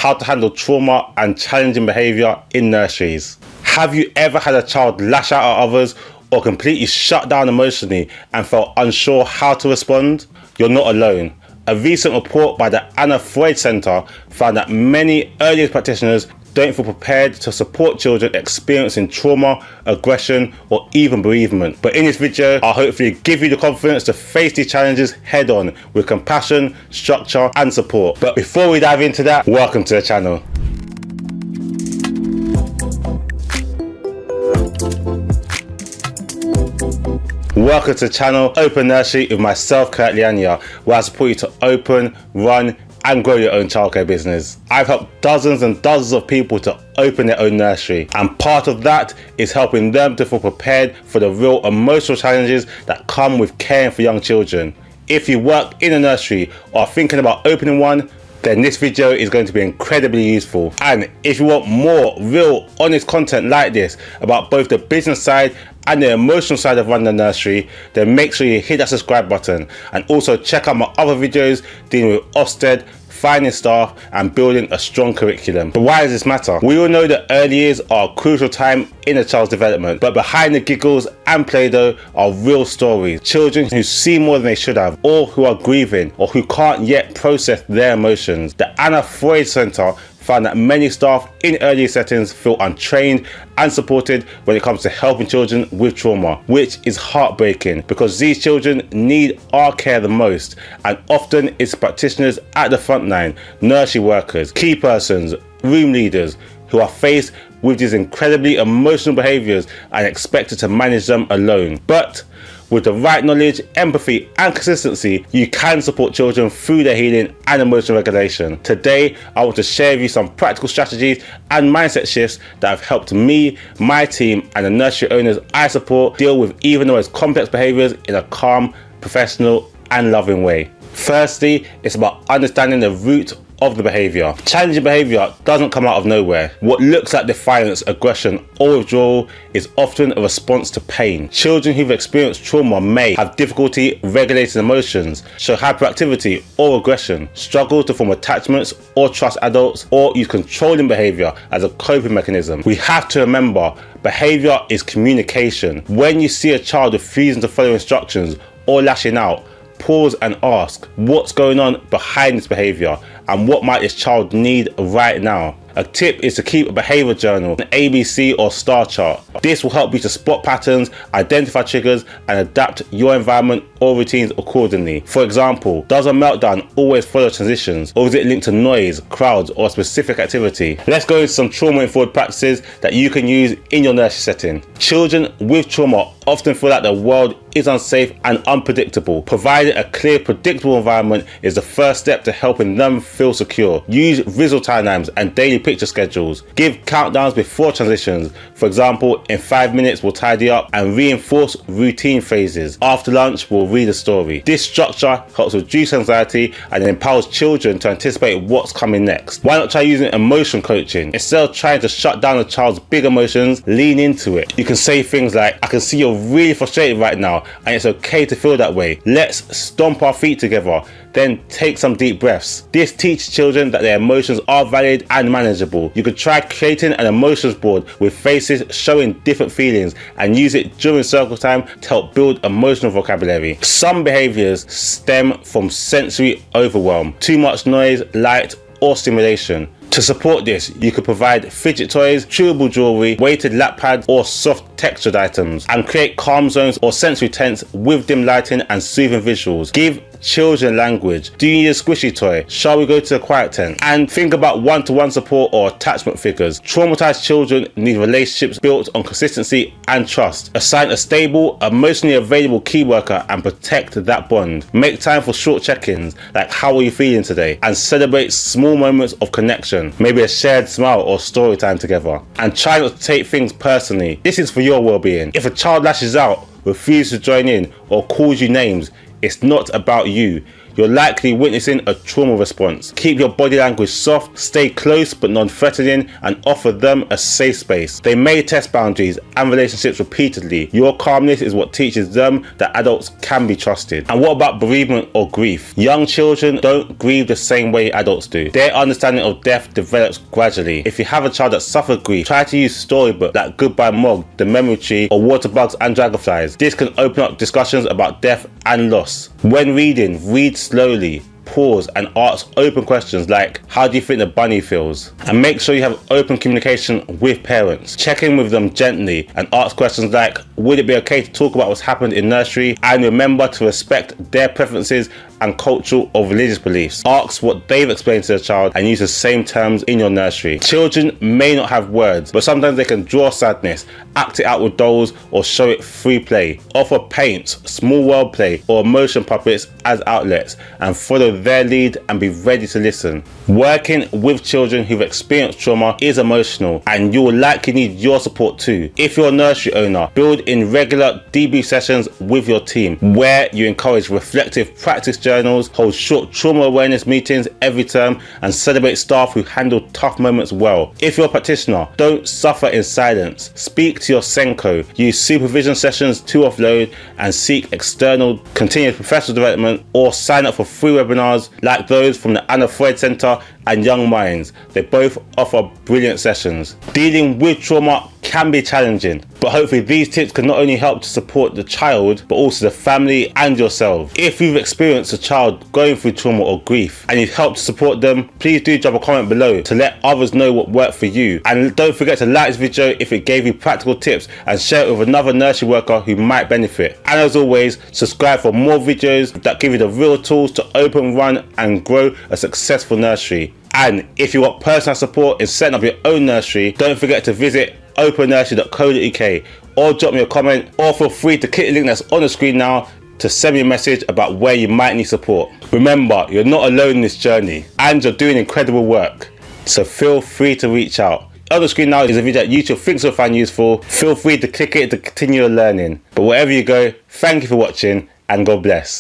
how to handle trauma and challenging behaviour in nurseries. Have you ever had a child lash out at others or completely shut down emotionally and felt unsure how to respond? You're not alone. A recent report by the Anna Freud Center found that many early years practitioners don't feel prepared to support children experiencing trauma, aggression, or even bereavement. But in this video, I'll hopefully give you the confidence to face these challenges head on with compassion, structure, and support. But before we dive into that, welcome to the channel. Welcome to the channel Open Nursery with myself, Kurt Liania, where I support you to open, run, and grow your own childcare business. I've helped dozens and dozens of people to open their own nursery, and part of that is helping them to feel prepared for the real emotional challenges that come with caring for young children. If you work in a nursery or are thinking about opening one, then this video is going to be incredibly useful. And if you want more real, honest content like this about both the business side and the emotional side of running a nursery, then make sure you hit that subscribe button, and also check out my other videos dealing with Ofsted, finding staff, and building a strong curriculum. But why does this matter? We all know that early years are a crucial time in a child's development, but behind the giggles and play-doh are real stories. Children who see more than they should have, or who are grieving, or who can't yet process their emotions. The Anna Freud Center found that many staff in early settings feel untrained and supported when it comes to helping children with trauma, which is heartbreaking because these children need our care the most, and often it's practitioners at the front line, nursery workers, key persons, room leaders, who are faced with these incredibly emotional behaviours and expected to manage them alone. But with the right knowledge, empathy, and consistency, you can support children through their healing and emotional regulation. Today, I want to share with you some practical strategies and mindset shifts that have helped me, my team, and the nursery owners I support deal with even the most complex behaviours in a calm, professional, and loving way. Firstly, it's about understanding the root of the behaviour. Challenging behaviour doesn't come out of nowhere. What looks like defiance, aggression, or withdrawal is often a response to pain. Children who've experienced trauma may have difficulty regulating emotions, show hyperactivity or aggression, struggle to form attachments or trust adults, or use controlling behaviour as a coping mechanism. We have to remember, behaviour is communication. When you see a child refusing to follow instructions or lashing out, pause and ask, what's going on behind this behaviour, and what might this child need right now? A tip is to keep a behaviour journal, an ABC or star chart. This will help you to spot patterns, identify triggers, and adapt your environment or routines accordingly. For example, does a meltdown always follow transitions, or is it linked to noise, crowds, or a specific activity? Let's go into some trauma-informed practices that you can use in your nursery setting. Children with trauma often feel like the world is unsafe and unpredictable. Providing a clear, predictable environment is the first step to helping them feel secure. Use visual timelines and daily picture schedules. Give countdowns before transitions. For example, in 5 minutes we'll tidy up, and reinforce routine phrases. After lunch we'll read a story. This structure helps reduce anxiety and empowers children to anticipate what's coming next. Why not try using emotion coaching? Instead of trying to shut down a child's big emotions, lean into it. You can say things like, I can see you're really frustrated right now, and it's okay to feel that way. Let's stomp our feet together. Then take some deep breaths. This teaches children that their emotions are valid and manageable. You could try creating an emotions board with faces showing different feelings, and use it during circle time to help build emotional vocabulary. Some behaviours stem from sensory overwhelm, too much noise, light, or stimulation. To support this, you could provide fidget toys, chewable jewelry, weighted lap pads, or soft textured items, and create calm zones or sensory tents with dim lighting and soothing visuals. Give children language. Do you need a squishy toy? Shall we go to a quiet tent? And think about one-to-one support or attachment figures. Traumatized children need relationships built on consistency and trust. Assign a stable, emotionally available key worker and protect that bond. Make time for short check-ins, like how are you feeling today? And celebrate small moments of connection, maybe a shared smile or story time together. And try not to take things personally. This is for your well-being. If a child lashes out, refuses to join in, or calls you names, it's not about you. you're likely witnessing a trauma response. Keep your body language soft, stay close but non-threatening, and offer them a safe space. They may test boundaries and relationships repeatedly. Your calmness is what teaches them that adults can be trusted. And what about bereavement or grief? Young children don't grieve the same way adults do. Their understanding of death develops gradually. If you have a child that suffered grief, try to use storybooks like Goodbye Mog, The Memory Tree, or Water Bugs and Dragonflies. This can open up discussions about death and loss. When reading, read slowly, pause and ask open questions like, how do you think the bunny feels? And make sure you have open communication with parents. Check in with them gently and ask questions like, would it be okay to talk about what's happened in nursery? And remember to respect their preferences and cultural or religious beliefs. Ask what they've explained to the child and use the same terms in your nursery. Children may not have words, but sometimes they can draw sadness, act it out with dolls, or show it through play. Offer paints, small world play, or motion puppets as outlets, and follow their lead and be ready to listen. Working with children who've experienced trauma is emotional, and you will likely need your support too. If you're a nursery owner, build in regular debrief sessions with your team where you encourage reflective practice journals, hold short trauma awareness meetings every term, and celebrate staff who handle tough moments well. If you're a practitioner, don't suffer in silence. Speak to your SENCo, use supervision sessions to offload, and seek external continuous professional development, or sign up for free webinars like those from the Anna Freud Center and Young Minds. They both offer brilliant sessions. Dealing with trauma can be challenging, but hopefully these tips can not only help to support the child, but also the family and yourself. If you've experienced a child going through trauma or grief and you've helped to support them, please do drop a comment below to let others know what worked for you. And don't forget to like this video if it gave you practical tips, and share it with another nursery worker who might benefit. And as always, subscribe for more videos that give you the real tools to open, run and grow a successful nursery. And if you want personal support in setting up your own nursery, don't forget to visit opennursery.co.uk, or drop me a comment, or feel free to click the link that's on the screen now to send me a message about where you might need support. Remember, you're not alone in this journey and you're doing incredible work, so feel free to reach out. On the screen now is a video that YouTube thinks you'll find useful. Feel free to click it to continue your learning. But wherever you go, thank you for watching and God bless.